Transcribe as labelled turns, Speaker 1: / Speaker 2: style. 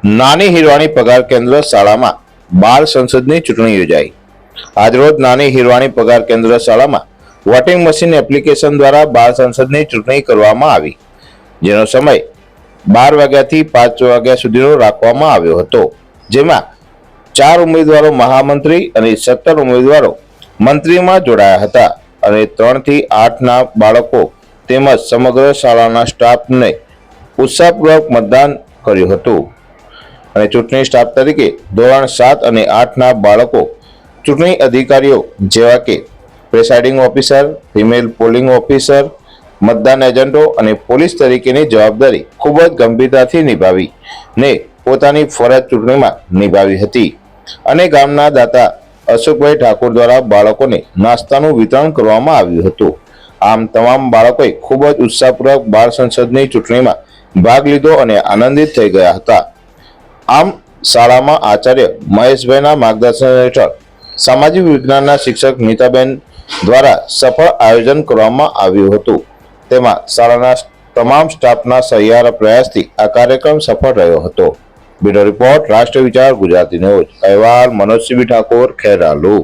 Speaker 1: નાની હિરવાણી પગાર કેન્દ્ર શાળામાં બાળ સંસદની ચૂંટણી યોજાઈ। આજરોજ નાની હિરવાણી પગાર કેન્દ્ર શાળામાં વોટિંગ મશીન એપ્લિકેશન દ્વારા બાળ સંસદની ચૂંટણી કરવામાં આવી, જેનો સમય 12 વાગ્યાથી 5 વાગ્યા સુધીનો રાખવામાં આવ્યો હતો, જેમાં 4 ઉમેદવારો મહામંત્રી અને 17 ઉમેદવારો મંત્રીમાં જોડાયા હતા અને 3 થી 8ના બાળકો તેમજ સમગ્ર શાળાના સ્ટાફને ઉત્સાહપૂર્વક મતદાન કર્યું હતું અને ચૂંટણી સ્ટાફ તરીકે ધોરણ 7 અને 8ના બાળકો ચૂંટણી અધિકારીઓ જેવા કે presiding officer, female polling officer, મતદાન એજન્ટો અને પોલીસ તરીકેની જવાબદારી ખૂબ જ ગંભીરતાથી નિભાવી ને પોતાની ફરજ ચૂંટણીમાં નિભાવી હતી અને ગામના દાતા અશોકભાઈ ઠાકોર દ્વારા બાળકોને નાસ્તાનું વિતરણ કરવામાં આવ્યું હતું। આમ તમામ બાળકોએ ખૂબ જ ઉત્સાહપૂર્વક બાળ સંસદની ચૂંટણીમાં ભાગ લીધો અને આનંદિત થઈ ગયા હતા। આમ શાળામાં આચાર્ય મહેશભાઈના માર્ગદર્શન હેઠળ સામાજિક વિજ્ઞાનના શિક્ષક નીતાબેન દ્વારા સફળ આયોજન કરવામાં આવ્યું હતું, તેમાં શાળાના તમામ સ્ટાફના સહિયારા પ્રયાસથી આ કાર્યક્રમ સફળ રહ્યો હતો। બ્યુરો રિપોર્ટ, રાષ્ટ્રીય વિચાર, ગુજરાતી ન્યૂઝ। અહેવાલ મનોજ ઠાકોર, ખેરાલુ।